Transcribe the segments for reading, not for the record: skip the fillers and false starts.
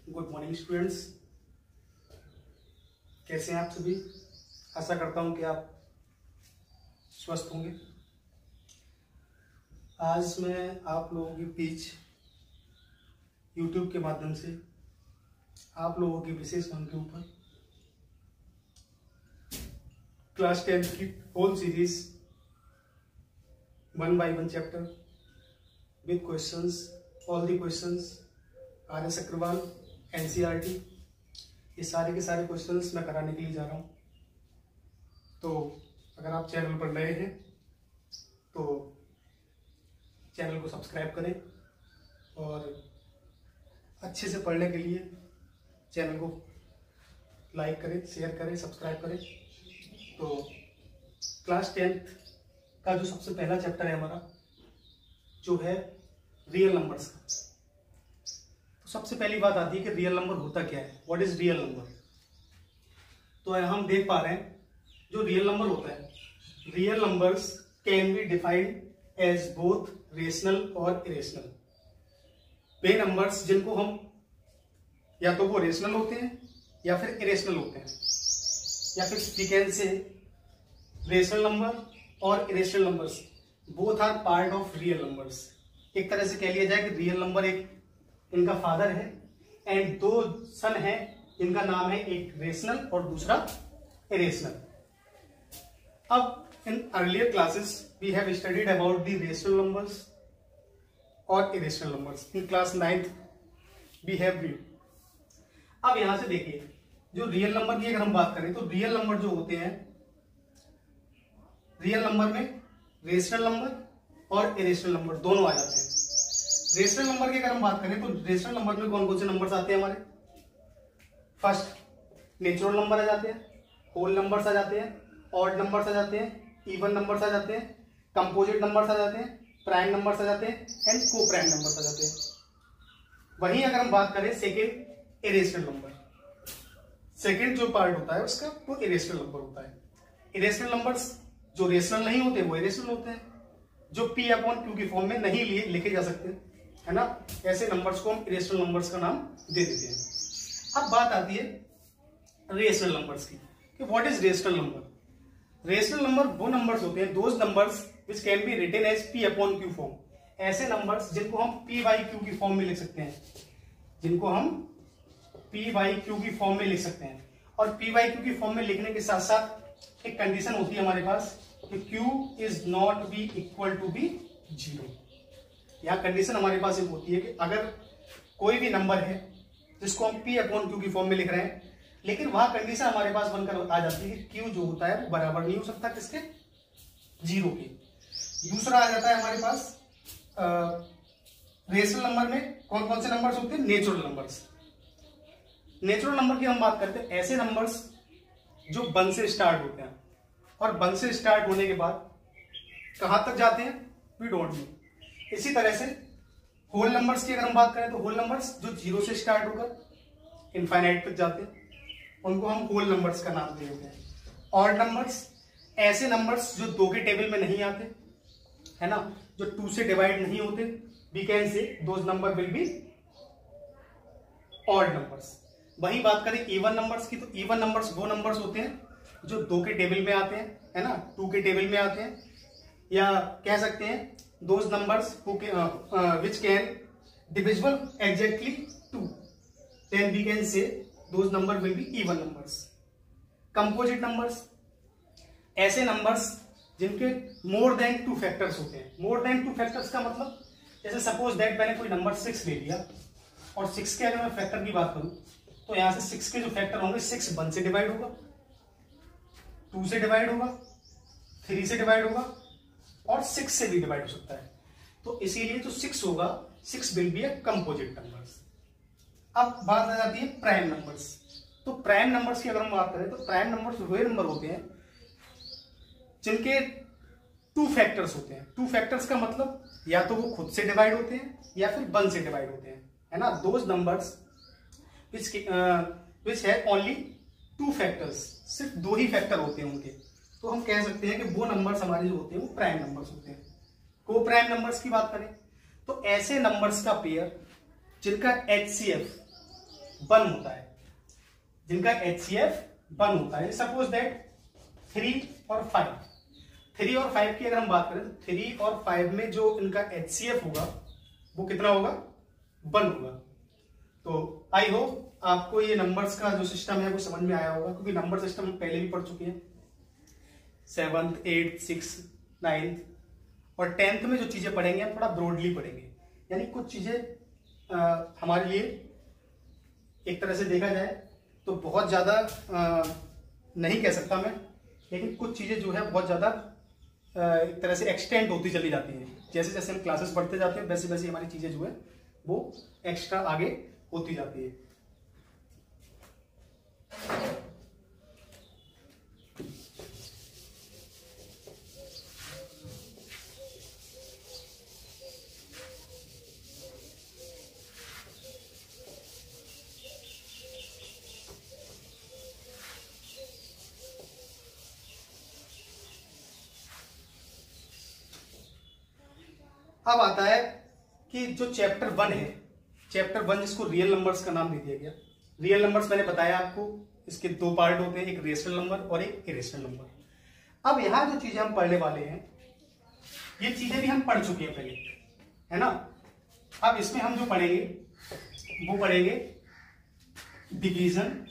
Good morning students, कैसे हैं आप सभी। आशा करता हूं कि आप स्वस्थ होंगे। आज मैं आप लोगों के बीच YouTube के माध्यम से आप लोगों की विशेष मांग के ऊपर क्लास 10 की whole series 1 by 1 chapter with questions, all the questions RS Agarwal NCERT, ये सारे के सारे क्वेश्चंस मैं कराने के लिए जा रहा हूँ। तो अगर आप चैनल पर नए हैं तो चैनल को सब्सक्राइब करें और अच्छे से पढ़ने के लिए चैनल को लाइक करें, शेयर करें, सब्सक्राइब करें। तो क्लास 10th का जो सबसे पहला चैप्टर है हमारा, जो है रियल नंबर्स का। तो सबसे पहली बात आती है कि रियल नंबर होता क्या है, व्हाट इज रियल नंबर। तो हम देख पा रहे हैं जो रियल नंबर होता है, real numbers can be defined as both rational और इरेशनल। वे नंबर्स जिनको हम या तो वो रेशनल होते हैं या फिर इरेशनल होते हैं, या फिर we can say rational number और irrational numbers both are part of real numbers. एक तरह से कह लिया जाए कि रियल नंबर एक इनका फादर है एंड दो सन है, इनका नाम है एक रेशनल और दूसरा इरेशनल। अब in earlier classes we have studied about the rational numbers और irrational numbers in class 9th we have read. अब यहां से देखिए, जो रियल नंबर की अगर हम बात करें तो रियल नंबर जो होते हैं, रियल नंबर में रेशनल नंबर और इरेशनल नंबर दोनों आ जाते हैं। रेशनल नंबर की अगर हम बात करें तो रेशनल नंबर में कौन कौन से नंबर्स आते हैं हमारे। फर्स्ट नेचुरल नंबर आ जाते हैं, होल नंबर्स आ जाते हैं, ऑड नंबर्स आ जाते हैं, इवन नंबर्स आ जाते हैं, कंपोजिट नंबर्स आ जाते हैं, प्राइम नंबर्स आ जाते हैं एंड को प्राइम नंबर्स आ जाते हैं। वहीं अगर हम बात करें सेकेंड इरेशनल नंबर, सेकेंड जो पार्ट होता है उसका वो इरेशनल नंबर होता है। इरेशनल नंबर्स जो रेशनल नहीं होते वो इरेशनल होते हैं, जो P/Q की फॉर्म में नहीं लिखे जा सकते, है ना। ऐसे नंबर्स को हम इरेशनल नंबर्स का नाम दे देते हैं। अब बात आती है रेशनल नंबर्स की कि what is rational number. Rational number वो नंबर्स होते हैं, those numbers which can be written as P/Q form. ऐसे नंबर्स जिनको हम P/Q की फॉर्म में लिख सकते हैं, जिनको हम P/Q की फॉर्म में लिख सकते हैं। और P/Q की फॉर्म में लिखने के साथ साथ एक कंडीशन होती है हमारे पास कि Q is not be equal to b 0। यह कंडीशन हमारे पास एक होती है कि अगर कोई भी नंबर है जिसको हम P/Q की फॉर्म में लिख रहे हैं, लेकिन वह कंडीशन हमारे पास बनकर आ जाती है कि Q जो होता है वो बराबर नहीं हो सकता किसके, 0 के। दूसरा आ जाता है हमारे पास रेशनल नंबर में कौन कौन से नंबर्स होते हैं, नेचुरल नंबर्स। नेचुरल नंबर की हम बात करते हैं, ऐसे नंबर्स जो 1 से स्टार्ट होते हैं और 1 से स्टार्ट होने के बाद कहां तक जाते हैं, वी डोंट नो। इसी तरह से होल नंबर्स की अगर हम बात करें तो होल नंबर्स जो 0 से स्टार्ट होकर इनफाइनाइट तक जाते हैं, उनको हम होल नंबर्स का नाम दे देते हैं। ऑड नंबर्स ऐसे नंबर्स जो 2 के टेबल में नहीं आते, है ना, जो 2 से डिवाइड नहीं होते, we can say those number will be odd numbers. वही बात करें इवन नंबर्स की, तो इवन नंबर्स वो नंबर्स होते हैं जो 2 के टेबल में आते हैं, है ना, 2 के टेबल में आते हैं, या कह सकते हैं those numbers which can divisible exactly 2, then we can say those number will be even numbers. Composite numbers ऐसे numbers जिनके more than 2 factors होते हैं। more than 2 factors का मतलब, जैसे suppose that मैंने कोई नंबर 6 ले लिया और 6 के अगर मैं फैक्टर की बात करूं तो यहां से 6 के जो फैक्टर होंगे, 6 1 से डिवाइड होगा, 2 से डिवाइड होगा, 3 से डिवाइड होगा और 6 से भी डिवाइड हो सकता है। तो इसीलिए जो 6 होगा, 6 will be a composite numbers. अब बात आ जाती है प्राइम नंबर्स। तो प्राइम नंबर्स की अगर हम बात करें तो प्राइम नंबर्स वे नंबर होते हैं जिनके 2 फैक्टर्स होते हैं। 2 फैक्टर्स का मतलब या तो वो खुद से डिवाइड होते हैं या फिर 1 से डिवाइड होते हैं, है ना। दोज नंबर्स विच है ओनली 2 फैक्टर्स, सिर्फ 2 ही फैक्टर होते हैं उनके, तो हम कह सकते हैं कि वो नंबर्स हमारे जो होते हैं वो प्राइम नंबर्स होते हैं। को प्राइम नंबर्स की बात करें तो ऐसे नंबर्स का पेयर जिनका HCF 1 होता है, जिनका HCF 1 होता है। सपोज दैट 3 और 5, 3 और 5 की अगर हम बात करें तो 3 और 5 में जो इनका HCF होगा वो कितना होगा, 1 होगा। तो आई होप आपको ये नंबर्स का जो सिस्टम है वो समझ में आया होगा, क्योंकि नंबर सिस्टम हम पहले भी पढ़ चुके हैं 7th, 8th, 6th, 9th और 10th में। जो चीजें पढ़ेंगे हम थोड़ा ब्रॉडली पढ़ेंगे, यानी कुछ चीजें हमारे लिए एक तरह से देखा जाए तो बहुत ज्यादा नहीं कह सकता मैं, लेकिन कुछ चीजें जो है बहुत ज्यादा एक तरह से एक्सटेंड होती चली जाती हैं। जैसे जैसे हम क्लासेस बढ़ते जाते हैं वैसे वैसे हमारी चीजें जो है वो एक्स्ट्रा आगे होती जाती है। अब आता है कि जो चैप्टर 1 है, चैप्टर 1 जिसको रियल नंबर्स का नाम दे दिया गया। रियल नंबर्स मैंने बताया आपको, इसके 2 पार्ट होते हैं, एक रेशनल नंबर और एक इरेशनल नंबर। अब यहां जो चीजें हम पढ़ने वाले हैं ये चीजें भी हम पढ़ चुके हैं पहले, है ना। अब इसमें हम जो पढ़ेंगे वो पढ़ेंगे डिवीजन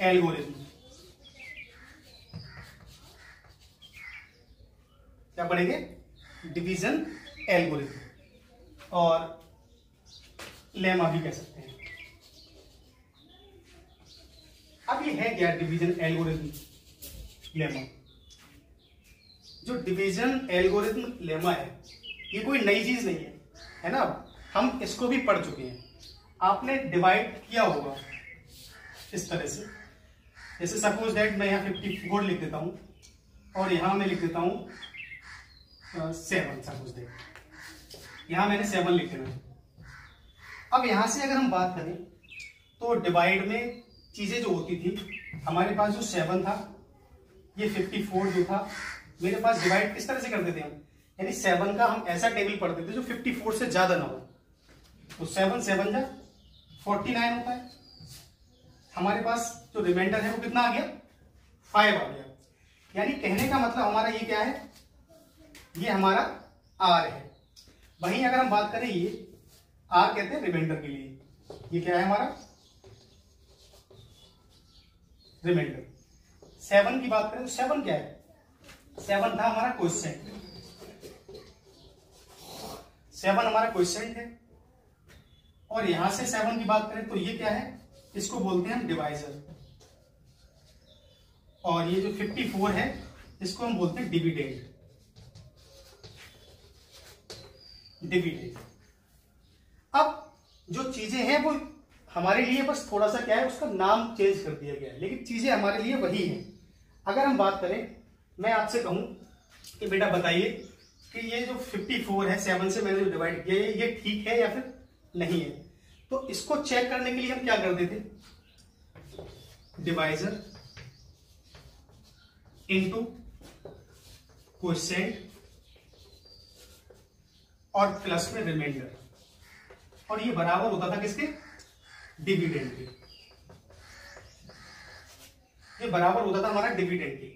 एल्गोरिथम। क्या पढ़ेंगे, डिवीजन एल्गोरिथम और लेमा भी कह सकते हैं। अब ये है क्या डिवीजन एल्गोरिथम लेमा। जो डिवीजन एल्गोरिथम लेमा है ये कोई नई चीज नहीं है ना। हम इसको भी पढ़ चुके हैं। आपने डिवाइड किया होगा इस तरह से, जैसे सपोज दैट मैं यहाँ 54 लिख देता हूं और यहां मैं लिख देता हूं 7। सपोज दैट यहां मैंने 7 लिख देना। अब यहां से अगर हम बात करें तो डिवाइड में चीजें जो होती थी, हमारे पास जो 7 था, ये 54 जो था, मेरे पास डिवाइड किस तरह से करते थे हम, यानी 7 का हम ऐसा टेबल पढ़ते थे जो 54 से ज्यादा ना हो। तो 7 7 जा 49 होता है। हमारे पास जो रिमाइंडर है वो कितना आ गया, 5 आ गया। यानी कहने का मतलब हमारा ये क्या है, ये हमारा R है। वहीं अगर हम बात करें ये R कहते हैं रिमाइंडर के लिए, ये क्या है हमारा रिमाइंडर। 7 की बात करें तो 7 क्या है, 7 था हमारा क्वोशिएंट। 7 हमारा क्वोशिएंट है। और यहां से 7 की बात करें तो ये क्या है, इसको बोलते हैं हम डिवाइजर। और ये जो 54 है इसको हम बोलते हैं डिविडेंड। डिविडेंड। अब जो चीजें हैं वो हमारे लिए बस थोड़ा सा क्या है, उसका नाम चेंज कर दिया गया है, लेकिन चीजें हमारे लिए वही हैं। अगर हम बात करें, मैं आपसे कहूं कि बेटा बताइए कि ये जो 54 है 7 से मैंने जो डिवाइड किया है ये ठीक है या फिर नहीं है, तो इसको चेक करने के लिए हम क्या करते थे, डिवाइजर इनटू क्वोशिएंट और प्लस में रिमाइंडर, और ये बराबर होता था किसके, डिविडेंड के। ये बराबर होता था हमारा डिविडेंड के।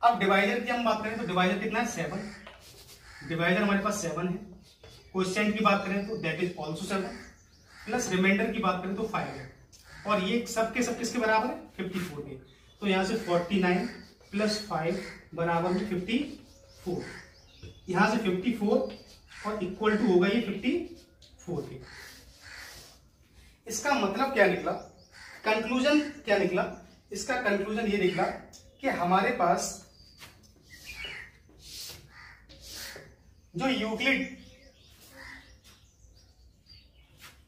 अब डिवाइजर की हम बात करें तो डिवाइजर कितना है, 7। डिवाइजर हमारे पास 7 है। क्वोशिएंट की बात करें तो that is also 7, plus remainder की बात करें तो 5 है। और ये सब किसके बराबर है, 54 के। तो यहां से 49 प्लस 5 बराबर में 54। यहां से 54 और इक्वल टू होगा ये 54 के। इसका मतलब क्या निकला, कंक्लूजन क्या निकला, इसका कंक्लूजन ये निकला कि हमारे पास जो यूक्लिड,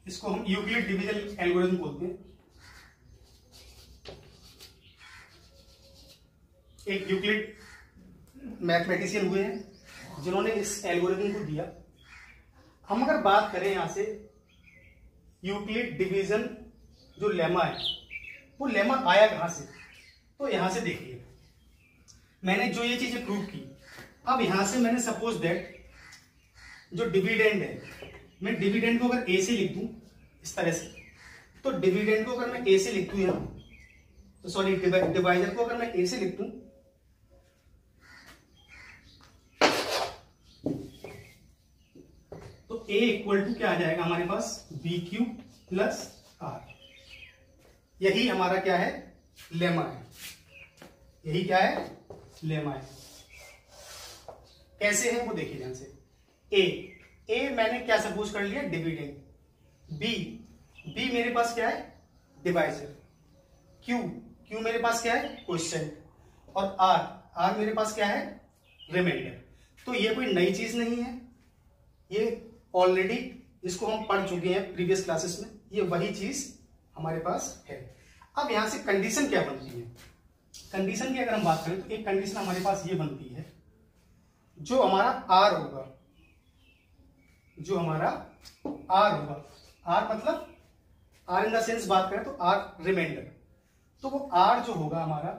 इसको हम यूक्लिड डिवीजन एल्गोरिथम बोलते हैं। एक यूक्लिड मैथमेटिशियन हुए हैं जिन्होंने इस एल्गोरिथम को दिया। हम अगर बात करें यहां से यूक्लिड डिवीजन जो लेमा है, वो लेमा आया कहां से, तो यहां से देखिए मैंने जो ये चीजें प्रूव की। अब यहां से मैंने सपोज दैट जो डिविडेंड है मैं डिविडेंड को अगर ए से लिख दूं इस तरह से, तो डिविडेंड को अगर मैं ए से लिख दूं यहां, तो सॉरी डिवाइजर को अगर मैं ए से लिख दूं, तो ए इक्वल टू क्या आ जाएगा हमारे पास, बी क्यू प्लस आर। यही हमारा क्या है, लेमा है। यही क्या है, लेमा है। कैसे है वो देखिए ध्यान से। ए मैंने क्या सपोज कर लिया, डिविडेंड। बी मेरे पास क्या है, डिवाइजर। क्यू मेरे पास क्या है, क्वोशिएंट। और आर मेरे पास क्या है, रिमाइंडर। तो ये कोई नई चीज नहीं है, ये ऑलरेडी इसको हम पढ़ चुके हैं प्रीवियस क्लासेस में, ये वही चीज हमारे पास है। अब यहां से कंडीशन क्या बनती है, कंडीशन की अगर हम बात करें तो एक कंडीशन हमारे पास ये बनती है, जो हमारा आर होगा, जो हमारा आर होगा, आर मतलब आर इन द सेंस बात करें तो आर रिमाइंडर, तो वो आर जो होगा हमारा,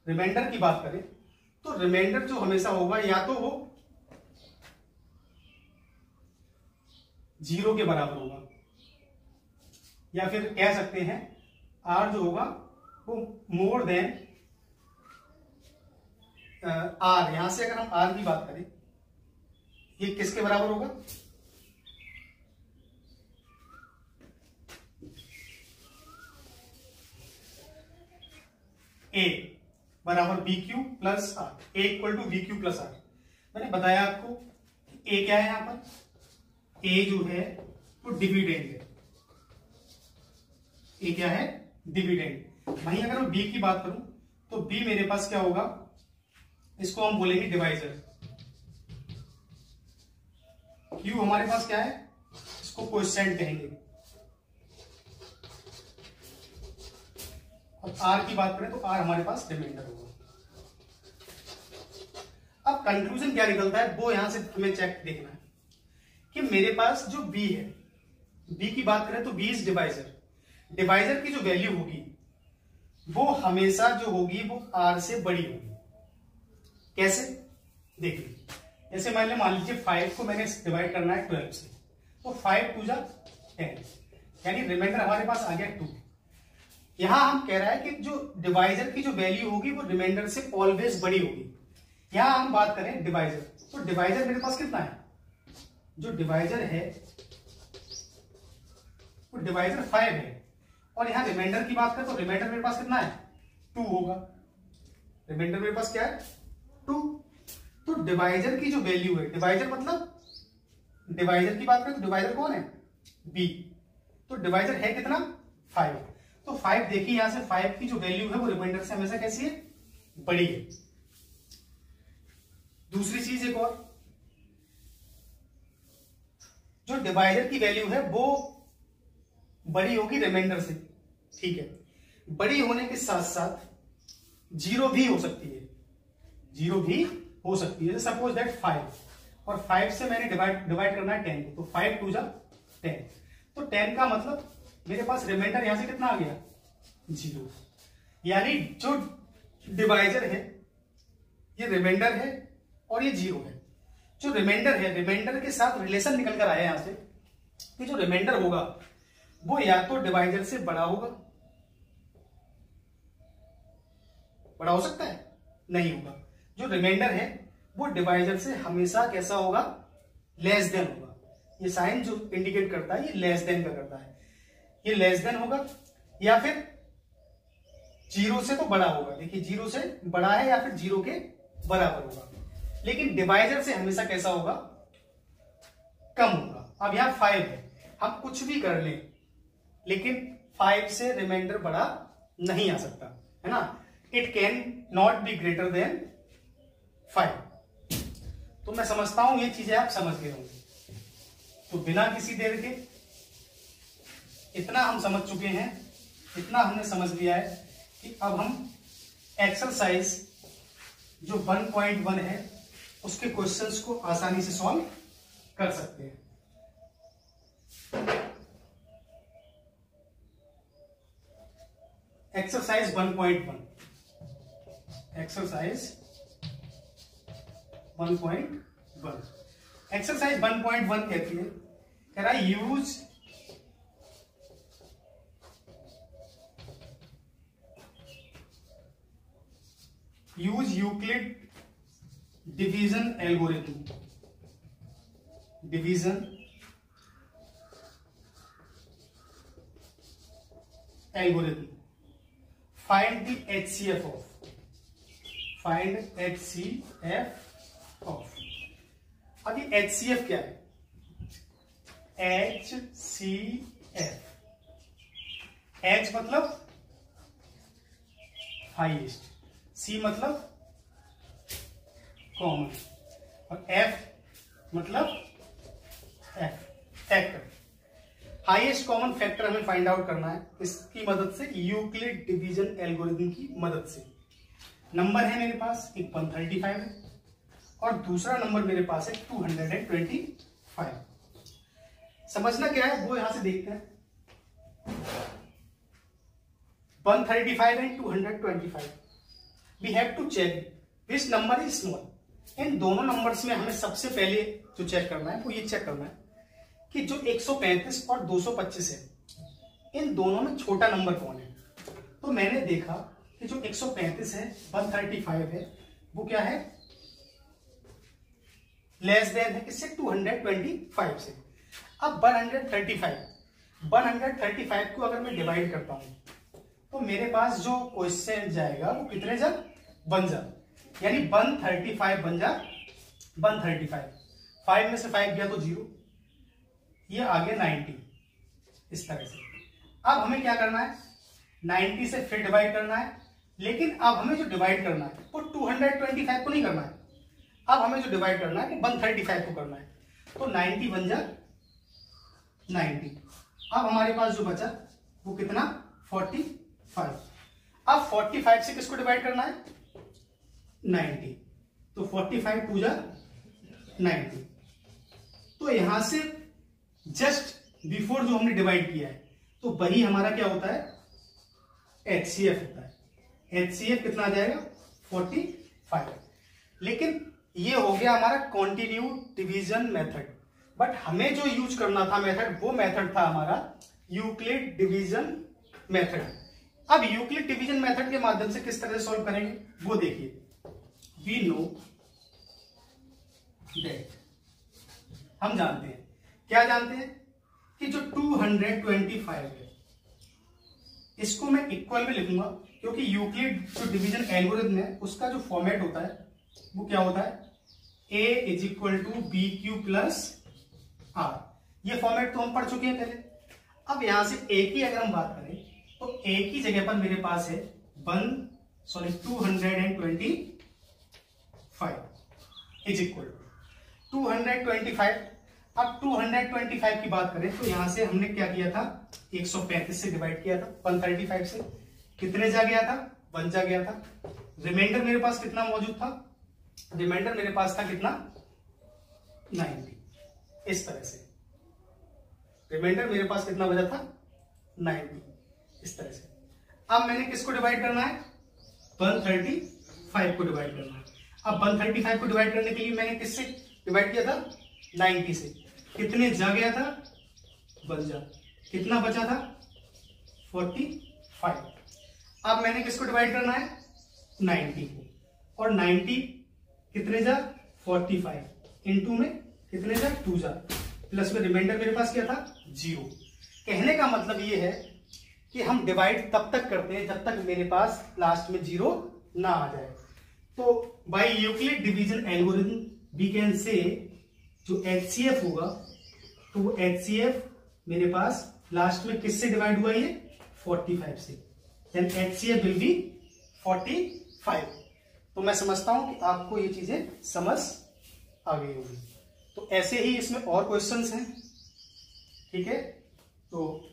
रिमाइंडर की बात करें तो रिमाइंडर जो हमेशा होगा या तो वो 0 के बराबर होगा, या फिर कह सकते हैं आर जो होगा वो मोर देन आर। यहां से अगर हम आर की बात करें, ये किसके बराबर होगा, ए बराबर b Q plus are. A equal to B Q plus r. मैंने बताया आपको ए क्या है, यहां पर ए जो है वो डिविडेंड है। ए क्या है, डिविडेंड। वहीं अगर मैं बी की बात करूं तो बी मेरे पास क्या होगा, इसको हम बोलेंगे डिवाइजर। क्यू हमारे पास क्या है, इसको क्वोशिएंट कहेंगे। और आर की बात करें तो आर हमारे पास रिमाइंडर होगा। अब कंक्लूजन क्या निकलता है वो यहां से तुम्हें चेक देखना है कि मेरे पास जो बी है, बी की बात करें तो बी इज डिवाइजर। डिवाइजर की जो वैल्यू होगी वो हमेशा जो होगी वो आर से बड़ी होगी। कैसे, देखिए जैसे मान लीजिए 5 को मैंने डिवाइड करना है 12 से, तो 5 2 जा 10, यानी रिमाइंडर हमारे पास आ गया 2। यहां हम कह रहा है कि जो डिवाइजर की जो वैल्यू होगी वो रिमाइंडर से ऑलवेज बड़ी होगी। यहां हम बात करें डिवाइजर, तो डिवाइजर मेरे पास कितना है, जो डिवाइजर है वो डिवाइजर 5 है। और यहां रिमाइंडर की बात करें तो रिमाइंडर मेरे पास कितना है, 2 होगा। रिमाइंडर मेरे पास क्या है, 2। तो डिवाइजर की जो वैल्यू है, डिवाइजर मतलब डिवाइजर की बात करें तो डिवाइजर कौन है, बी। तो डिवाइजर है कितना, 5। तो 5 देखिए यहां से 5 की जो वैल्यू है वो रिमाइंडर से हमेशा कैसी है, बड़ी है। दूसरी चीज एक और, जो डिवाइजर की वैल्यू है वो बड़ी होगी रिमाइंडर से, ठीक है। बड़ी होने के साथ साथ 0 भी हो सकती है, 0 भी हो सकती है। सपोज दैट 5, और 5 से मैंने डिवाइड करना है 10 को, तो 5 2 जा 10। तो 10 का मतलब मेरे पास रिमाइंडर यहां से कितना आ गया, 0। यानी जो डिवाइजर है ये रिमाइंडर है और ये 0 है। जो रिमाइंडर है, रिमाइंडर के साथ रिलेशन निकल कर आया यहां से कि जो रिमाइंडर होगा वो या तो डिवाइजर से बड़ा होगा, बड़ा हो सकता है, नहीं होगा। जो रिमाइंडर है वो डिवाइजर से हमेशा कैसा होगा, लेस देन होगा। ये साइन जो इंडिकेट करता है ये लेस देन का करता है, ये लेस देन होगा या फिर 0 से तो बड़ा होगा। देखिए 0 से बड़ा है या फिर 0 के बराबर होगा, लेकिन डिवाइजर से हमेशा कैसा होगा, कम होगा। अब यहां 5 है, हम कुछ भी कर लें लेकिन 5 से रिमाइंडर बड़ा नहीं आ सकता, है ना। It can not be greater than 5। तो मैं समझता हूं ये चीजें आप समझ गए होंगे। तो बिना किसी देर के इतना हम समझ चुके हैं, इतना हमने समझ लिया है कि अब हम एक्सरसाइज जो 1.1 है उसके क्वेश्चंस को आसानी से सॉल्व कर सकते हैं। एक्सरसाइज 1.1, एक्सरसाइज 1.1 कहती है कह रहा है use Euclid division algorithm, division algorithm, find the HCF of, find HCF of. अब ये HCF क्या है? HCF, H मतलब हाईएस्ट, C मतलब कॉमन, और F मतलब फैक्टर। हाईएस्ट कॉमन फैक्टर हमें फाइंड आउट करना है इसकी मदद से, यूक्लिड डिवीजन एल्गोरिथम की मदद से। नंबर है मेरे पास एक 135 है और दूसरा नंबर मेरे पास है 225। समझना क्या है वो यहां से देखते हैं। 135 and 225, we have to check which number is small. इन दोनों नंबर्स में हमें सबसे पहले जो चेक करना है वो ये चेक करना है कि जो 135 और 225 है इन दोनों में छोटा नंबर कौन है। तो मैंने देखा कि जो 135 है, 135 है, वो क्या है? लेस देन है किससे? 225 से। अब 135 को अगर मैं डिवाइड करता हूं तो मेरे पास जो क्वेश्चन जाएगा वो कितने जा? 1 जा, यानी 135 बन जा 135। 5 में से 5 गया तो 0, ये आ गया 90, इस तरह से। अब हमें क्या करना है? 90 से फिर डिवाइड करना है, लेकिन अब हमें जो डिवाइड करना है वो 225 को नहीं करना है, अब हमें जो डिवाइड करना है वो 135 को करना है। तो 90 बन जा 90। अब हमारे पास जो बचा वो कितना? 45। अब 45 से किसको डिवाइड करना है? 90। तो 45 टू जा 90। तो यहां से जस्ट बिफोर जो हमने डिवाइड किया है तो वही हमारा क्या होता है? HCF होता है। HCF कितना आ जाएगा? 45। लेकिन ये हो गया हमारा कॉन्टिन्यू डिवीजन मेथड, बट हमें जो यूज करना था मेथड, वो मेथड था हमारा यूक्लिड डिवीजन मेथड। अब यूक्लिड डिवीजन मेथड के माध्यम से किस तरह से सॉल्व करेंगे वो देखिए। वी नो दैट, हम जानते हैं, क्या जानते हैं? कि जो 225 है इसको मैं इक्वल में लिखूंगा, क्योंकि यूक्लिड जो डिवीजन एल्गोरिथम है उसका जो फॉर्मेट होता है वो क्या होता है? A is equal to B Q plus r. ये फॉर्मेट तो हम पढ़ चुके हैं पहले। अब यहां से A की अगर हम बात करें तो A की जगह पर मेरे पास है 225 इज इक्वल टू 225। अब 225 की बात करें तो यहां से हमने क्या किया था? 135 से डिवाइड किया था, 135 से कितने जा गया था? 1 जा गया था। रिमाइंडर मेरे पास कितना मौजूद था? रिमाइंडर मेरे पास था कितना? 90। इस तरह से रिमाइंडर मेरे पास कितना बचा था? 90, इस तरह से। अब मैंने किसको डिवाइड करना है? 135 को डिवाइड करना है। अब 135 को डिवाइड करने के लिए मैंने किससे डिवाइड किया था? 90 से। कितने जा गया था? 1 जा। कितना बचा था? 45। अब मैंने किसको डिवाइड करना है? 90 को, और 90 कितने जा? 45 इनटू में कितने जा? 2 जा, प्लस में रिमाइंडर मेरे पास क्या था? 0। कहने का मतलब ये है कि हम डिवाइड तब तक करते हैं जब तक मेरे पास लास्ट में 0 ना आ जाए। तो by Euclid division algorithm we can say जो HCF होगा तो वो HCF मेरे पास लास्ट में किससे डिवाइड हुआ? ये 45 से। Then HCF will be 45। तो मैं समझता हूं कि आपको ये चीजें समझ आ गई होगी। तो ऐसे ही इसमें और क्वेश्चंस हैं, ठीक है? तो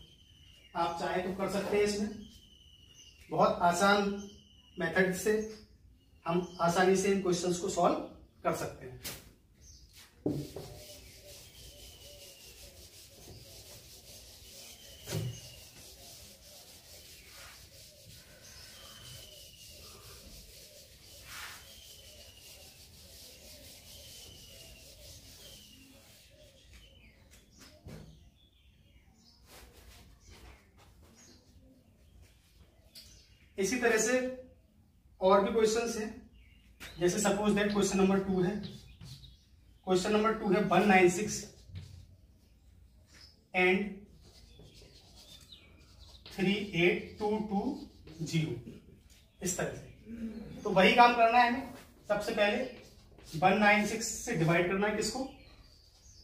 आप चाहे तो कर सकते हैं। इसमें बहुत आसान मेथड से हम आसानी से इन क्वेश्चंस को सॉल्व कर सकते हैं। इसी तरह से और भी क्वेश्चंस हैं, जैसे सपोज दैट क्वेश्चन नंबर 2 है। क्वेश्चन नंबर 2 है 196 एंड 38220, इस तरह से। तो वही काम करना है हमें। सबसे पहले 196 से डिवाइड करना है किसको,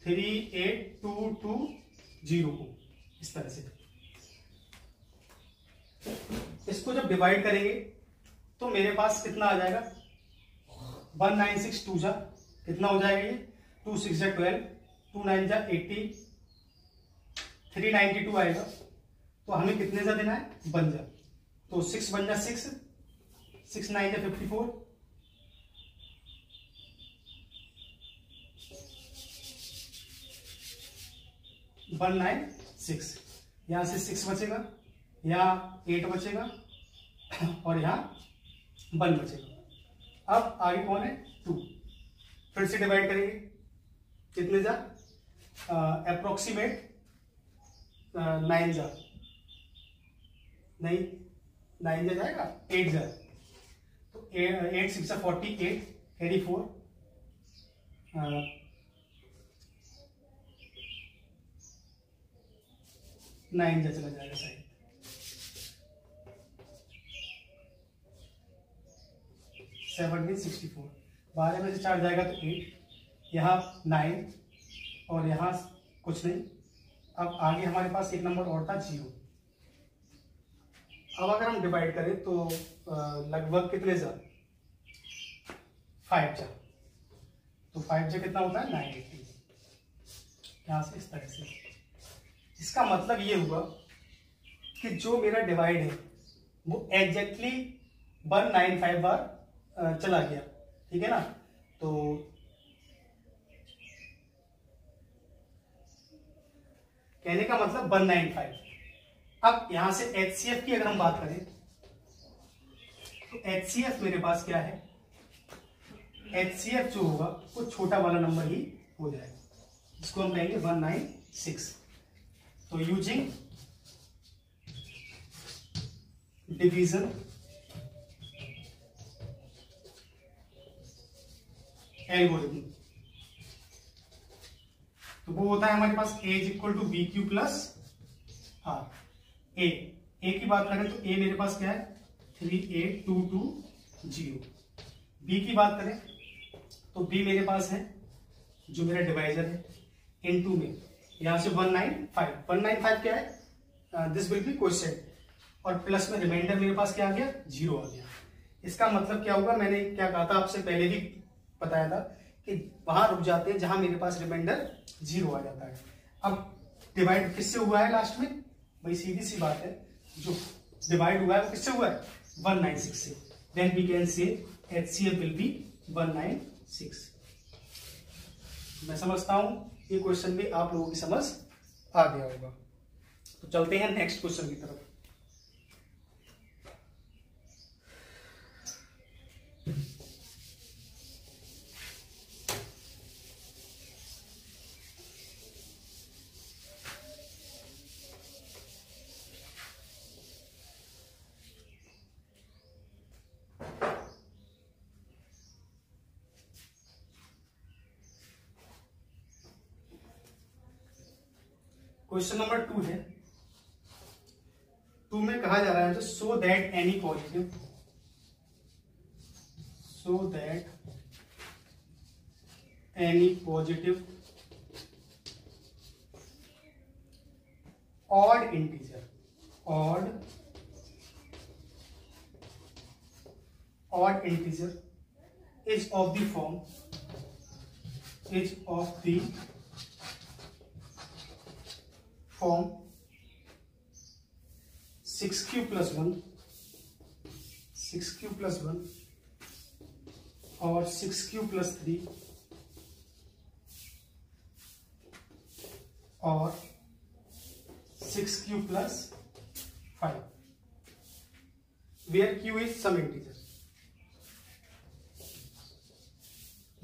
38220 को, इस तरह से। इसको जब डिवाइड करेंगे तो मेरे पास कितना आ जाएगा, 196 2 जा कितना हो जाएगा ये, 2 6 जा 12, 2 9 जा 18, 392 आएगा। तो हमें कितने जा देना है, 1 जा। तो 6 1 जा 6, 6 9 जा 54, 196। यहां से 6 बचेगा, यहाँ 8 बचेगा और यहाँ 1 बचेगा। अब आगे कौन है, 2। फिर से डिवाइड करेंगे, कितने जा, अप्रोक्सीमेट 9 जा, नहीं 9 जा जाएगा, 8 जा। तो 8 6 जा 48, कैरी 4, 9 जा चला जाएगा साइड, 1764। 12 में से 4 जाएगा तो 8, यहाँ 9 और यहाँ कुछ नहीं। अब आगे हमारे पास एक नंबर और था 0। अब अगर हम डिवाइड करें तो लगभग कितने जा, 5 जा। तो 5 जा कितना होता है, 980। यहाँ से इस तरह से। इसका मतलब ये हुआ कि जो मेरा डिवाइड है वो एग्जैक्टली 195 बार चला गया, ठीक है ना। तो कहने का मतलब 195। अब यहां से HCF की अगर हम बात करें तो HCF मेरे पास क्या है, HCF जो होगा वो छोटा वाला नंबर ही हो जाएगा, इसको हम कहेंगे 196। तो यूजिंग डिवीजन एल्गोरिथम, तो वो होता है हमारे पास A is equal to B Q plus are. A की बात करें तो A मेरे पास क्या है, 38220। B की बात करें तो B मेरे पास है जो मेरा डिवाइजर है, इनटू में यहां से 195 क्या है, दिस विल बी क्वेश्चन, और प्लस में रिमाइंडर मेरे पास क्या आ गया, 0 आ गया। इसका मतलब क्या होगा, मैंने क्या कहा था आपसे पहले भी बताया था कि वहां रुक जाते हैं जहां मेरे पास रिमाइंडर 0 आ जाता है। अब डिवाइड किससे हुआ है लास्ट में, भाई सीधी सी बात है, जो डिवाइड हुआ है वो किससे हुआ है, 196 से। Then we can say HCF will be 196। मैं समझता हूं ये क्वेश्चन भी आप लोगों की समझ आ गया होगा। तो चलते हैं नेक्स्ट क्वेश्चन की तरफ। क्वेश्चन नंबर 2 है। 2 में कहा जा रहा है सो that any positive odd integer is of the form 6q plus 1 और 6q plus 3 और 6q plus 5 where q is some integer,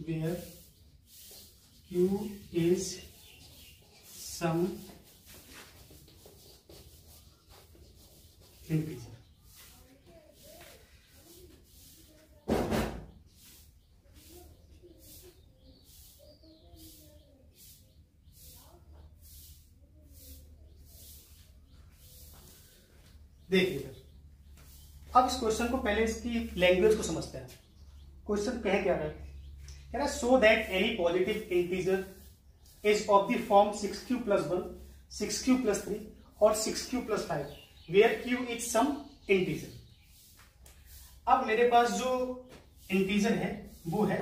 where q is some integer। देखिए अब इस क्वेश्चन को पहले इसकी लैंग्वेज को समझते हैं। क्वेश्चन कह क्या रहा है, कह रहा है सो that any positive integer is of the form 6q + 1, 6q + 3 और 6q + 5 where q is some integer. अब मेरे पास जो इंटीजर है वो है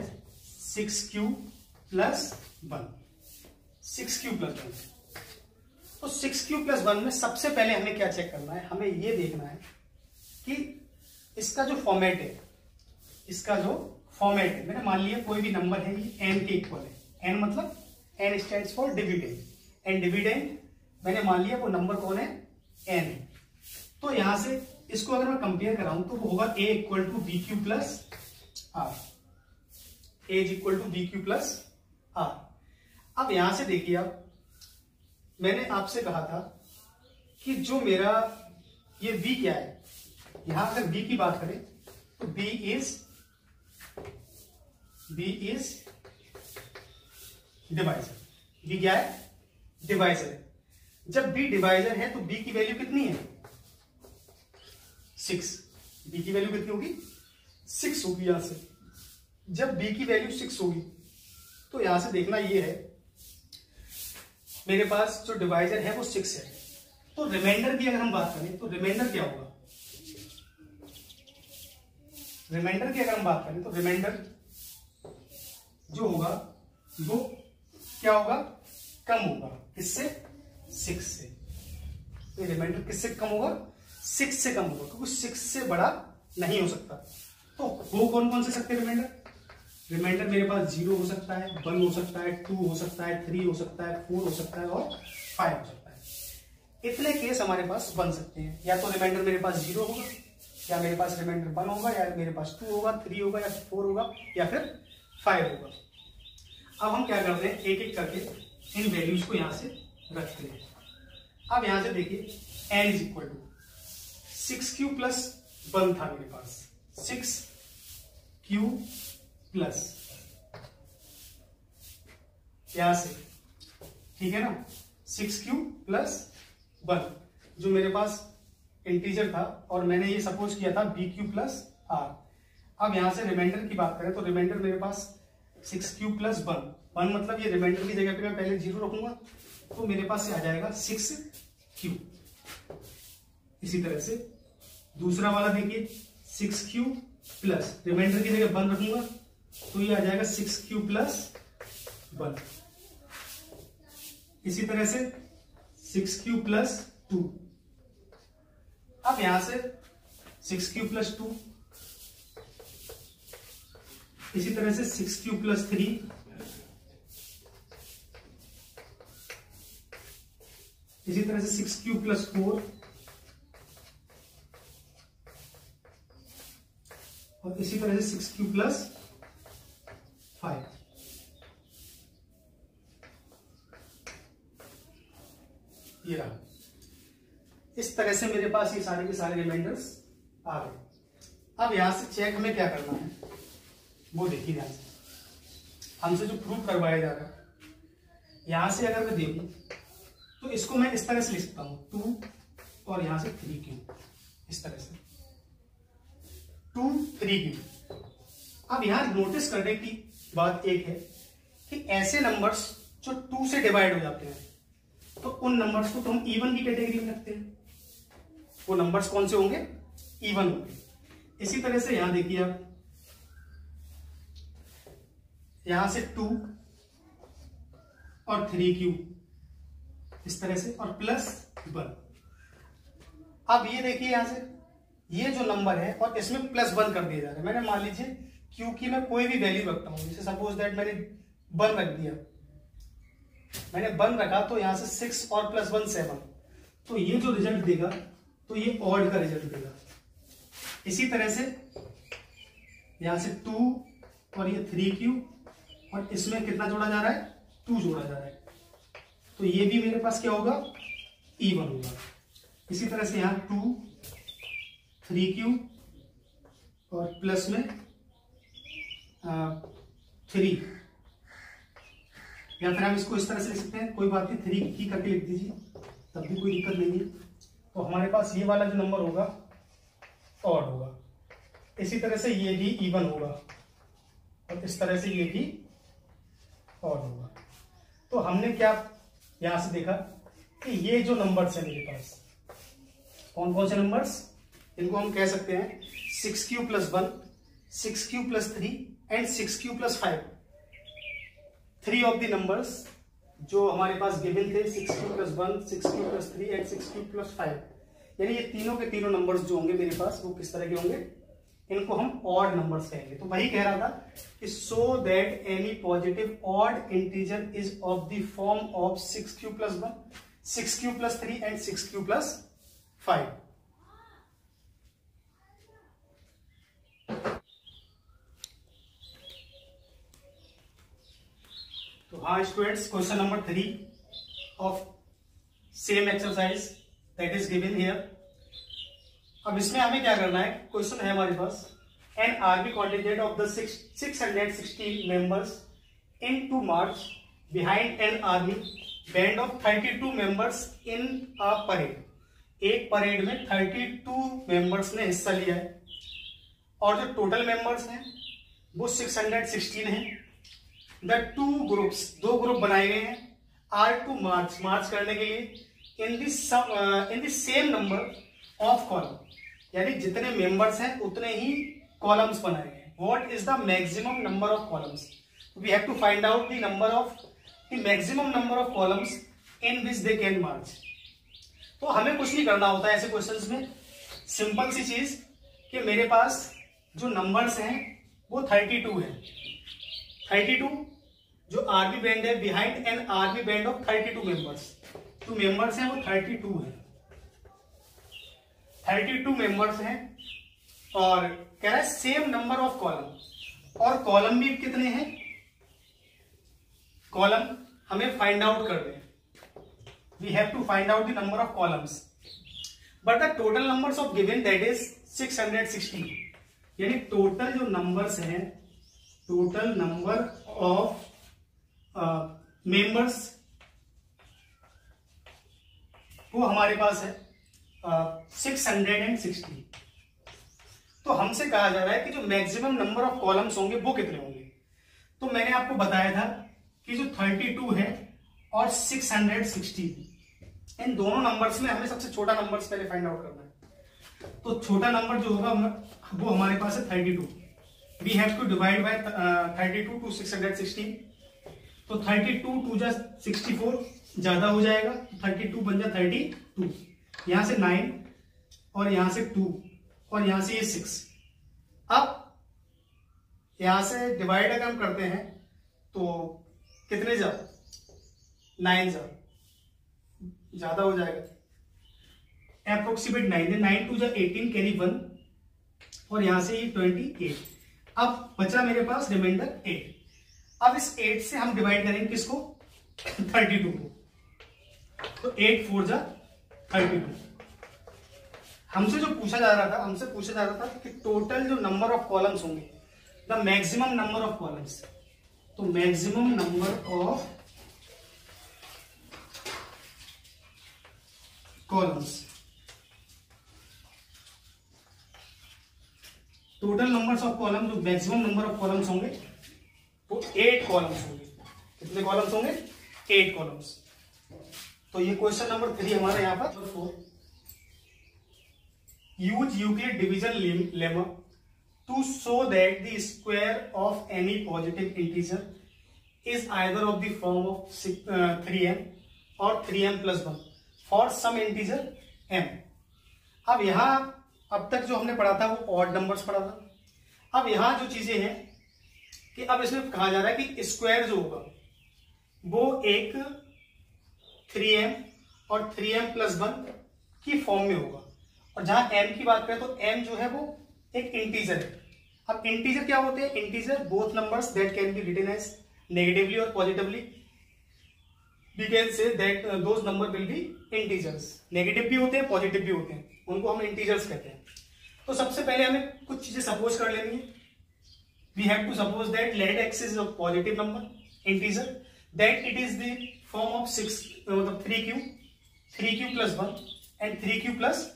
6q + 1, 6q + 1। तो 6q + 1 में सबसे पहले हमें क्या चेक करना है, हमें ये देखना है कि इसका जो फॉर्मेट है, इसका जो फॉर्मेट है, मैंने मान लिया कोई भी नंबर है ये n के इक्वल है। n मतलब n stands for dividend, and dividend मैंने मान लिया वो नंबर कौन है, n है। तो यहां से इसको अगर मैं कंपेयर कराऊं तो वो होगा a = bq + r, a = bq + r। अब यहां से देखिए, अब मैंने आपसे कहा था कि जो मेरा ये v क्या है, यहां अगर v की बात करें तो b इज डिवाइजर। b क्या है, डिवाइजर है। जब b डिवाइजर है तो b की वैल्यू कितनी है, 6। b की वैल्यू कितनी होगी, 6 होगी। यहां से जब b की वैल्यू 6 होगी तो यहां से देखना ये है, मेरे पास जो डिवाइजर है वो 6 है। तो रिमाइंडर की अगर हम बात करें तो रिमाइंडर क्या होगा, रिमाइंडर की अगर हम बात करें तो रिमाइंडर जो होगा वो क्या होगा, कम होगा। किससे, 6 से। तो रिमाइंडर किससे कम होगा, 6 से कम होगा, क्योंकि 6 से बड़ा नहीं हो सकता। तो वो कौन कौन से सकते हैं रिमाइंडर, रिमाइंडर मेरे पास 0 हो सकता है, 1 हो सकता है, 2 हो सकता है, 3 हो सकता है, 4 हो सकता है और 5 हो सकता है। इतने केस हमारे पास बन सकते हैं। या तो रिमाइंडर मेरे पास 0 होगा, या मेरे पास रिमाइंडर 1 होगा, या मेरे पास 2 होगा, 3 होगा, या 4 होगा, या फिर 5 होगा। अब हम क्या करते हैं, एक एक करके इन वैल्यूज को यहां से रखते हैं। अब यहां से देखिए n = 6q + 1 था मेरे पास, 6q प्लस यहां से, ठीक है ना, 6q + 1 जो मेरे पास इंटीजर था, और मैंने ये सपोज किया था bq + r। अब यहां से रिमाइंडर की बात करें तो रिमाइंडर मेरे पास 6q + 1 मतलब ये रिमाइंडर की जगह पे मैं पहले 0 रखूंगा तो मेरे पास से आ जाएगा 6q। इसी तरह से दूसरा वाला देखिए 6q प्लस रिमाइंडर की जगह 1 रखूंगा तो ये आ जाएगा 6q + 1। इसी तरह से 6q + 2। अब यहां से 6q + 2, इसी तरह से 6q + 3, इसी तरह से 6q + 4, और इसी तरह से 6q + 5। ये रहा। इस तरह से मेरे पास ये सारे के सारे रिमाइंडर्स आ गए। अब यहां से चेक हमें क्या करना है वो देखिए, ध्यान से हमसे जो प्रूव करवाया जा रहा है, यहां से अगर मैं देखूं तो इसको मैं इस तरह से लिख सकता हूं 2 और यहां से 3q, इस तरह से 2 3q। अब यहां नोटिस करने की बात एक है कि ऐसे नंबर्स जो 2 से डिवाइड हो जाते हैं तो उन नंबर्स को तो हम इवन की कैटेगरी में रखते हैं। वो नंबर्स कौन से होंगे, इवन होंगे। इसी तरह से यहां देखिए आप, यहां से 2 और 3q इस तरह से और +1। अब ये देखिए यहां से ये जो नंबर है और इसमें +1 कर दिया जा रहा है। मैंने मान लीजिए q की मैं कोई भी वैल्यू रखता हूं, जैसे सपोज दैट मैंने 1 रख दिया, मैंने 1 रखा तो यहां से 6 और +1 7, तो ये जो रिजल्ट देगा तो ये ऑड का रिजल्ट देगा। इसी तरह से यहां से 2 और ये 3q और इसमें कितना जोड़ा जा रहा है, 2 जोड़ा जा रहा है, तो ये भी मेरे पास क्या होगा, इवन होगा। इसी तरह से यहां 2 3q और प्लस में 3, या फिर हम इसको इस तरह से लिख सकते हैं, कोई बात नहीं 3 की करके लिख दीजिए तब भी कोई दिक्कत नहीं है। तो हमारे पास ये वाला जो नंबर होगा ऑड होगा, इसी तरह से ये भी इवन होगा और इस तरह से ये भी ऑड होगा। तो हमने क्या यहां से देखा कि ये जो नंबर्स है मेरे पास, कौन कौन से नंबर्स, इनको हम कह सकते हैं 6q + 1, 6q + 3 and 6q + 5। 3 of the numbers जो हमारे पास गिवन थे 6q + 1, 6q + 3 एंड 6q + 5, यानी ये तीनों के तीनों नंबर्स जो होंगे मेरे पास वो किस तरह के होंगे, इनको हम ऑड नंबर्स कहेंगे। तो वही कह रहा था कि so that any positive odd integer is of the form of 6q + 1, 6q + 3 and 6q + 5। तो हाँ students, question number 3 of same exercise that is given here. अब इसमें हमें क्या करना है, क्वेश्चन है हमारे पास an army contingent of the 660 members in to march behind an army band of 32 members in a parade. एक परेड में 32 मेंबर्स ने हिस्सा लिया है और जो टोटल मेंबर्स हैं वो 616 हैं। द टू ग्रुप्स, दो ग्रुप बनाए गए हैं, आर टू मार्च करने के लिए in the same number of column, यानी जितने मेंबर्स हैं उतने ही कॉलम्स बनाए गए हैं। What is the maximum number of columns, we have to find out the number of the maximum number of columns in which they can march. तो हमें कुछ नहीं करना होता है ऐसे क्वेश्चंस में, सिंपल सी चीज कि मेरे पास जो नंबर्स हैं वो 32 है। 32 जो आर्मी बैंड है behind an army band of 32 members, जो मेंबर्स हैं वो 32 है, 32 मेंबर्स हैं और कह रहा है सेम नंबर ऑफ कॉलम, और कॉलम भी कितने हैं, कॉलम हमें फाइंड आउट करने हैं। We have to find out the number of columns but the total numbers of given that is 660, यानी टोटल जो नंबर्स हैं, टोटल नंबर ऑफ मेंबर्स वो हमारे पास है 660। तो हमसे कहा जा रहा है कि जो मैक्सिमम नंबर ऑफ कॉलम्स होंगे वो कितने होंगे। तो मैंने आपको बताया था कि जो 32 है और 660, इन दोनों नंबर्स में हमें सबसे छोटा नंबर पहले फाइंड आउट करना है। तो छोटा नंबर जो होगा वो हमारे पास है 32। We have to divide by 32 to 616। तो 32 2 जा 64 ज्यादा हो जाएगा, 32 बन जा 32, यहां से 9 और यहां से 2 और यहां से ये 6। अब यहां से डिवाइड अगर हम करते हैं तो कितने जा 9 जा ज्यादा हो जाएगा, अप्रोक्सीमेट 9 है, 9 2 जा 18 कैरी 1 और यहां से ये 28। अब बचा मेरे पास रिमाइंडर 8। अब इस 8 से हम डिवाइड करेंगे किसको, 32 को, तो 8 4 जा 32। हमसे जो पूछा जा रहा था, हमसे पूछा जा रहा था कि टोटल जो नंबर ऑफ कॉलम्स होंगे, the maximum number of columns, तो maximum number of columns, total numbers of column, जो मैक्सिमम नंबर ऑफ कॉलम्स होंगे वो 8 कॉलम्स होंगे। कितने कॉलम्स होंगे, 8 कॉलम्स। तो ये क्वेश्चन नंबर 3 हमारा यहाँ पर। 4 use Euclid division lemma to show that the square of any positive integer is either of the form of 3m और 3m + 1 for some integer m। अब यहां अब तक जो हमने पढ़ा था वो ऑड नंबर्स पढ़ा था। अब यहां जो चीजें हैं कि अब इसमें कहा जा रहा है कि स्क्वायर जो होगा वो एक 3m और 3m + 1 की फॉर्म में होगा, और जहां m की बात करें तो m जो है वो एक इंटीजर है। अब इंटीजर क्या होते हैं, integer both numbers that can be written as negatively और positively, we can say that those number will be integers. Negative भी होते हैं, पॉजिटिव भी होते हैं, उनको हम इंटीजर्स कहते हैं। तो सबसे पहले हमें कुछ चीजें सपोज कर लेनी है। We have to suppose that let x is a positive number integer, that it is the form of 6 मतलब 3q + 1 and 3q plus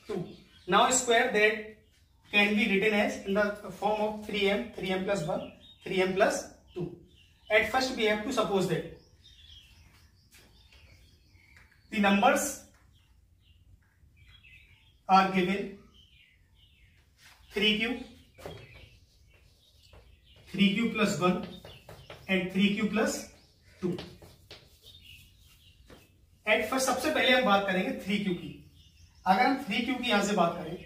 2. Now square that can be written as in the form of 3m plus 1, 3m plus 2. At first we have to suppose that the numbers are given 3q plus 1 and 3q plus 2. At first सबसे पहले हम बात करेंगे 3q की. अगर हम 3q की यहां से बात करें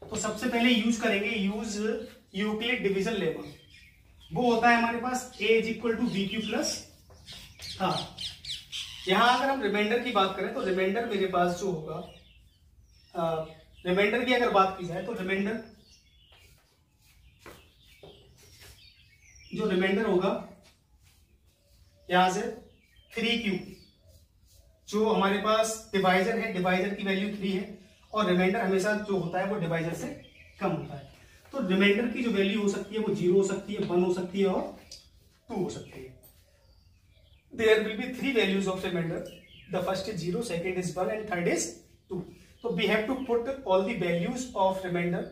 तो सबसे पहले यूज करेंगे यूक्लिड डिवीजन लेमा. वो होता है हमारे पास a is equal to B Q plus r. यहां अगर हम रिमाइंडर की बात करें तो रिमाइंडर मेरे पास जो होगा, रिमाइंडर की अगर बात की जाए तो रिमाइंडर होगा यहां से 3q. जो हमारे पास डिवाइजर है, डिवाइजर की वैल्यू 3 है और रिमाइंडर हमेशा जो होता है वो डिवाइजर से कम होता है. तो रिमाइंडर की जो वैल्यू हो सकती है वो 0 हो सकती है, 1 हो सकती है और 2 हो सकती है. There will be 3 values of reminder. The first is 0, second is 1 and third is 2. तो we have to put all the values of reminder.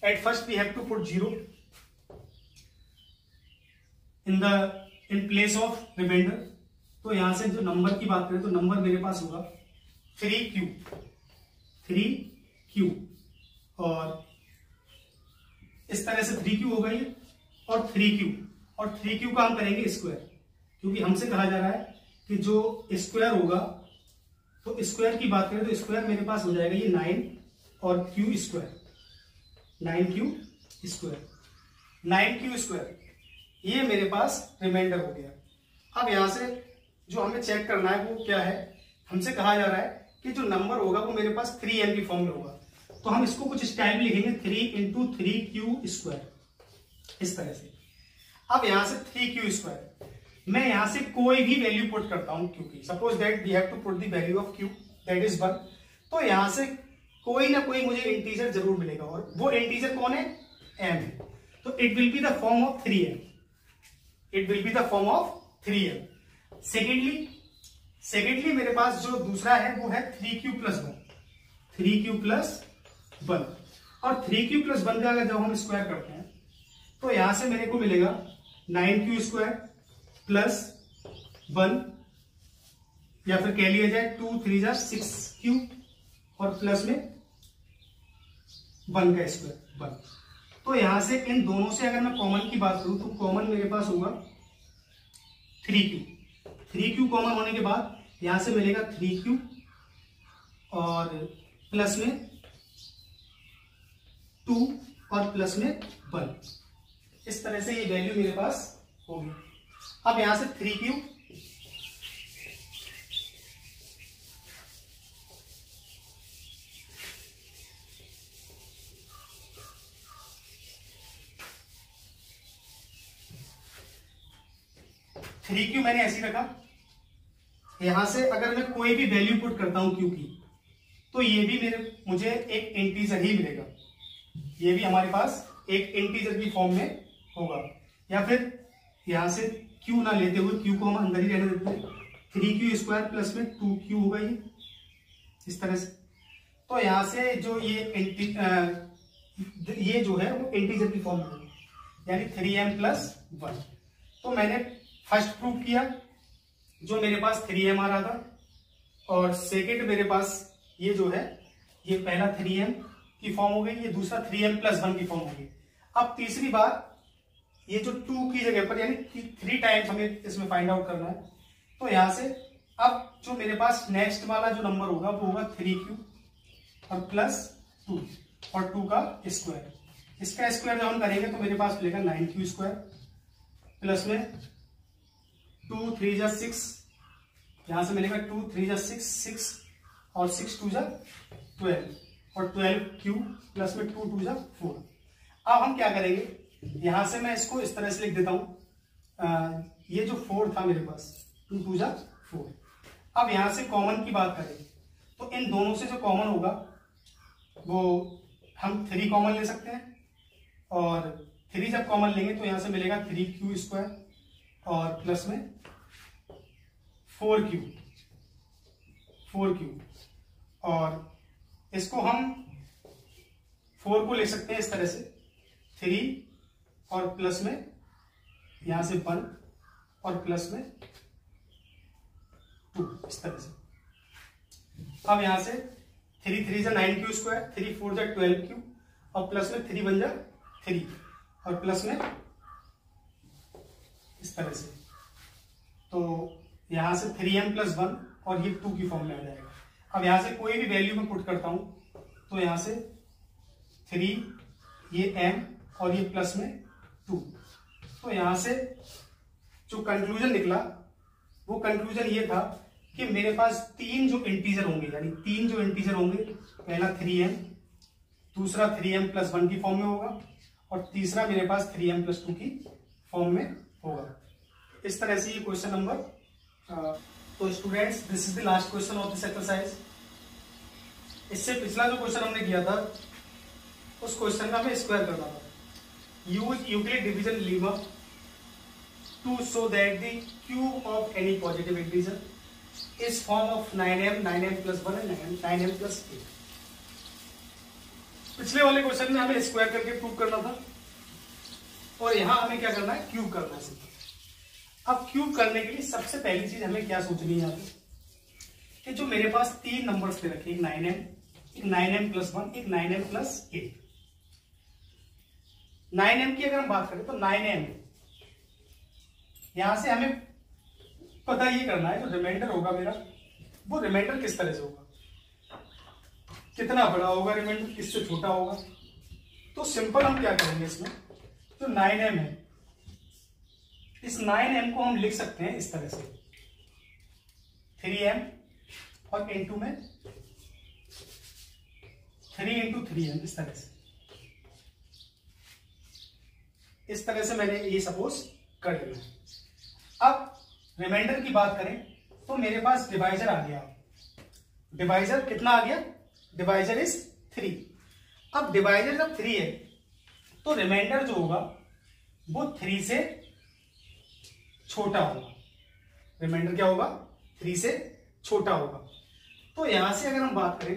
At first we have to put 0 in place of reminder. तो यहां से जो number की बात करें तो number मेरे पास होगा 3q और इस तरह से 3q होगा ये और 3q का हम करेंगे स्क्वायर, क्योंकि हमसे कहा जा रहा है कि जो स्क्वायर होगा तो स्क्वायर की बात करें तो स्क्वायर मेरे पास हो जाएगा ये 9 और q स्क्वायर, 9q स्क्वायर. ये मेरे पास रिमाइंडर हो गया. अब यहां से जो हमें चेक करना है वो क्या है, हमसे कहा जा रहा है कि जो नंबर होगा वो मेरे पास 3m की फॉर्म में होगा. तो हम इसको कुछ स्टाइल में लिखेंगे 3 इंटू 3q स्क्वायर, इस तरह से. अब यहां से 3q स्क्वायर मैं यहां से कोई भी वैल्यू पुट करता हूं, क्योंकि suppose that we have to put the value of q that is 1. तो यहां से कोई ना कोई मुझे इंटीजर जरूर मिलेगा और वो इंटीजर कौन है, m है. तो it will be the form of 3m. Secondly मेरे पास जो दूसरा है वो है 3q plus 1 और 3q plus 1 का अगर जब हम स्क्वायर करते हैं तो यहां से मेरे को मिलेगा 9q स्क्वायर प्लस 1 या फिर कह लिया जाए 2 3 6q और प्लस में 1 का स्क्वायर 1. तो यहां से इन दोनों से अगर मैं कॉमन की बात करूं तो कॉमन मेरे पास होगा 3q कॉमन होने के बाद यहां से मिलेगा 3q और प्लस में 2 और प्लस में 1. इस तरह से ये वैल्यू मेरे पास होगी. अब यहां से 3q मैंने ऐसी रखा. यहां से अगर मैं कोई भी वैल्यू पुट करता हूं q की तो ये भी मुझे एक इंटीजर ही मिलेगा. ये भी हमारे पास एक इंटीजर की फॉर्म में होगा. या फिर यहां से q ना लेते हुए q को हम अंदर ही रहने देते हैं. 3q स्क्वायर प्लस में 2q होगा ये इस तरह से. तो यहां से जो ये जो है वो इंटीजर की फॉर्म में होगा, यानी 3m प्लस 1. तो मैंने फर्स्ट प्रूव किया जो मेरे पास 3m आ रहा था और सेकेंड मेरे पास ये जो है ये पहला 3m की फॉर्म हो गई, ये दूसरा 3m प्लस 1 की फॉर्म हो गई. अब तीसरी बार ये जो 2 की जगह पर यानी 3 टाइम्स हमें इसमें फाइंड आउट करना है. तो यहां से अब जो मेरे पास नेक्स्ट वाला जो नंबर होगा वो होगा 3q और प्लस 2 और 2 का स्क्वायर. इसका स्क्वायर जब हम करेंगे तो मेरे पास मिलेगा 9q स्क्वायर प्लस में 2 3 6, यहां से मिलेगा 2 3 6 और 6 2 12 और 12q प्लस में 2 2 4. अब हम क्या करेंगे, यहां से मैं इसको इस तरह से लिख देता हूं. ये जो 4 था मेरे पास 2 2 4. अब यहां से कॉमन की बात करें तो इन दोनों से जो कॉमन होगा वो हम 3 कॉमन ले सकते हैं और 3 जब कॉमन लेंगे तो यहां से मिलेगा 3q स्क्वायर और प्लस में 4q और इसको हम 4 को ले सकते हैं इस तरह से, 3 और प्लस में यहां से 1 और प्लस में 2, इस तरह से। अब यहां से 3 3 जा 9 स्क्वायर, 3 4 जा 12 और प्लस में 3 1 जा 3 और प्लस में इस तरह से। तो यहां से 3m + 1 और ये 2 की फॉर्म में आ जाएगा। अब यहां से कोई भी वैल्यू मैं पुट करता हूं तो यहां से 3, ये m और ये प्लस में 2। तो यहां से जो कंक्लूजन निकला वो कंक्लूजन ये था कि मेरे पास 3 जो इंटीजर होंगे, यानी 3 जो इंटीजर होंगे, पहला 3m, दूसरा 3m + 1 की फॉर्म में होगा और तीसरा मेरे पास 3m + 2 की फॉर्म में होगा। इस तरह से ये क्वेश्चन नंबर। तो students, this is the last question of this exercise. इससे पिछला जो क्वेश्चन हमने किया था उस क्वेश्चन का हमें स्क्वायर करना था। Use Euclid division lemma to show that the cube of any positive integer is form of 9m, 9m + 1 and 9m + 8। पिछले वाले क्वेश्चन में हमें स्क्वायर करके प्रूव करना था और यहां हमें क्या करना है, क्यूब करना है। अब क्यूब करने के लिए सबसे पहली चीज हमें क्या सोचनी है कि जो मेरे पास 3 नंबर्स पे रखे, एक 9m, एक 9m + 1, एक 9m + 8। 9m की अगर हम बात करें तो 9m, यहां से हमें पता ये करना है जो रिमाइंडर होगा मेरा, वो रिमाइंडर किस तरह से होगा, कितना बड़ा होगा रिमाइंडर, किससे छोटा होगा। तो सिंपल हम क्या करेंगे, इसमें जो 9m है, इस 9m को हम लिख सकते हैं इस तरह से, 3m और इनटू में 3 × 3m, इस तरह से। इस तरह से मैंने ये सपोज कर लिया। अब रिमाइंडर की बात करें तो मेरे पास डिवाइजर आ गया। डिवाइजर कितना आ गया, डिवाइजर इज 3। अब डिवाइजर जब 3 है तो रिमाइंडर जो होगा वो 3 से छोटा होगा। रिमाइंडर क्या होगा, 3 से छोटा होगा। तो यहां से अगर हम बात करें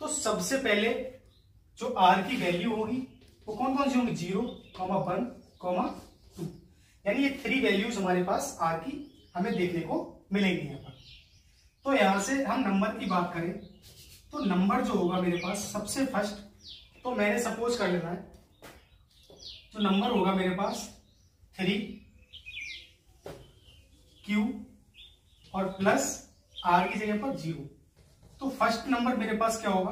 तो सबसे पहले जो r की वैल्यू होगी वो कौन कौन सी होंगी, 0, 1, 2, यानी ये 3 वैल्यूज हमारे पास r की हमें देखने को मिलेंगी यहाँ पर। तो यहां से हम नंबर की बात करें तो नंबर जो होगा मेरे पास सबसे फर्स्ट, तो मैंने सपोज कर लेना है, तो नंबर होगा मेरे पास 3q और प्लस r की जगह पर 0। तो फर्स्ट नंबर मेरे पास क्या होगा,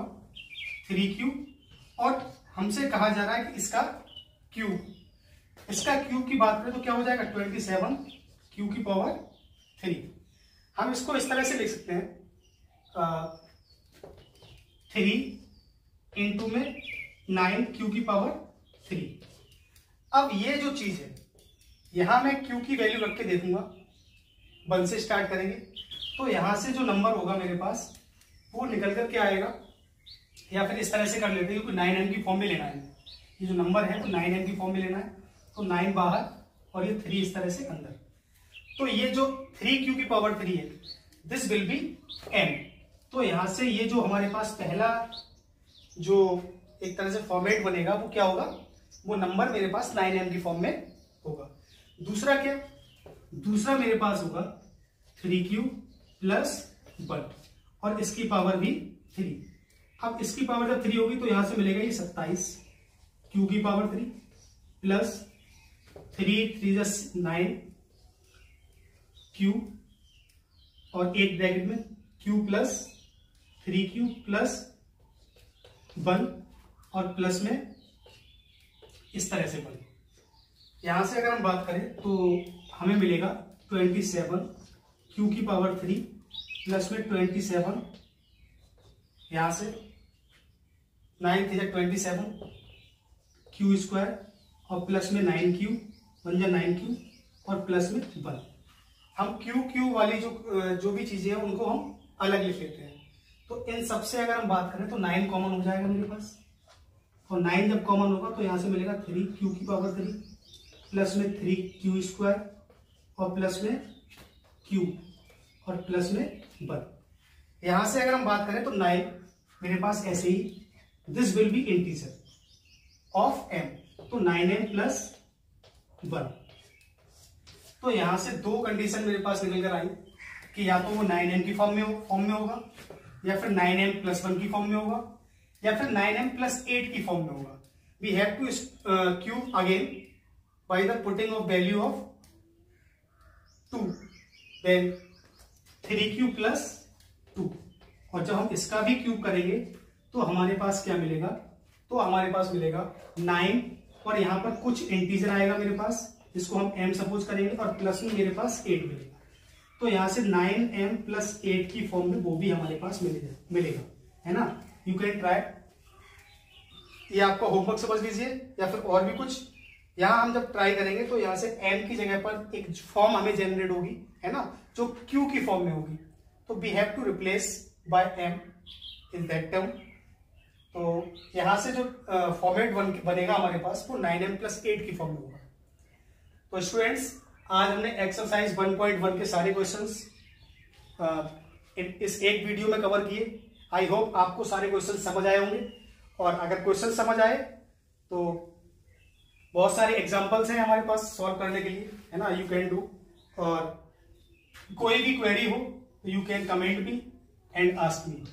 3q, और हमसे कहा जा रहा है कि इसका क्यूब, इसका क्यूब की बात करें तो क्या हो जाएगा, 27 q की पावर 3। हम इसको इस तरह से लिख सकते हैं, 3 इंटू में 9 q की पावर 3। अब ये जो चीज है, यहां मैं q की वैल्यू रख के देखूंगा, 1 से स्टार्ट करेंगे, तो यहां से जो नंबर होगा मेरे पास वो निकल करके आएगा, या फिर इस तरह से कर लेते हैं क्योंकि 9m की फॉर्म में लेना है। ये जो नंबर है वो 9m की फॉर्म में लेना है, तो 9 बाहर और ये 3 इस तरह से अंदर। तो ये जो 3q की पावर 3 है, दिस विल बी m। तो यहां से ये जो हमारे पास पहला जो एक तरह से फॉर्मेट बनेगा वो क्या होगा, वो नंबर मेरे पास 9m की फॉर्म में होगा। दूसरा क्या, दूसरा मेरे पास होगा 3q प्लस 1 और इसकी पावर भी 3। अब इसकी पावर जब 3 होगी तो यहां से मिलेगा ये 27 q की पावर 3 प्लस 3 3 9 q और एक ब्रैकेट में q प्लस 3q प्लस 1 और प्लस में इस तरह से 1। यहां से अगर हम बात करें तो हमें मिलेगा 27 q की पावर 3 प्लस में 27, यहां से 9 3 27 q स्क्वायर और प्लस में 9q 1 9q और प्लस में 1। हम q वाली जो भी चीजें हैं उनको हम अलग लिख लेते हैं। तो इन सबसे अगर हम बात करें तो 9 कॉमन हो जाएगा मेरे पास, और 9 जब कॉमन होगा तो यहां से मिलेगा 3q की पावर 3 प्लस में 3q स्क्वायर और प्लस में q और प्लस में 1। यहां से अगर हम बात करें तो 9 मेरे पास ऐसे ही, this will be integer of m, तो 9m प्लस 1। तो यहां से दो कंडीशन मेरे पास निकल कर आई कि या तो वो 9m की फॉर्म में होगा, या फिर 9m प्लस 1 की फॉर्म में होगा, या फिर 9m प्लस 8 की फॉर्म में होगा। We have to cube again by the putting of value of 2, then 3 plus 2। और जब हम इसका भी क्यूब करेंगे तो हमारे पास क्या मिलेगा, तो हमारे पास मिलेगा 9 और यहां पर कुछ इंटीजर आएगा मेरे पास, जिसको हम m सपोज करेंगे, और प्लस में मेरे पास 8 मिलेगा। तो यहां से 9m प्लस 8 की फॉर्म में वो भी हमारे पास मिलेगा, है ना। यू कैन ट्राई, ये आपका होमवर्क समझ लीजिए, या फिर और भी कुछ। यहां हम जब ट्राई करेंगे तो यहां से m की जगह पर एक फॉर्म हमें जनरेट होगी, है ना, जो q की फॉर्म में होगी। तो we have to replace by m in that term. तो यहां से जो फॉर्मेट बनेगा हमारे पास वो 9m प्लस 8 की फॉर्म में होगा। तो स्टूडेंट्स, आज हमने एक्सरसाइज 1.1 के सारे क्वेश्चंस इस एक वीडियो में कवर किए। आई होप आपको सारे क्वेश्चन समझ आए होंगे, और अगर क्वेश्चन समझ आए तो बहुत सारे एग्जांपल्स हैं हमारे पास सॉल्व करने के लिए, है ना, यू कैन डू। और कोई भी क्वेरी हो तो you can comment me and ask me.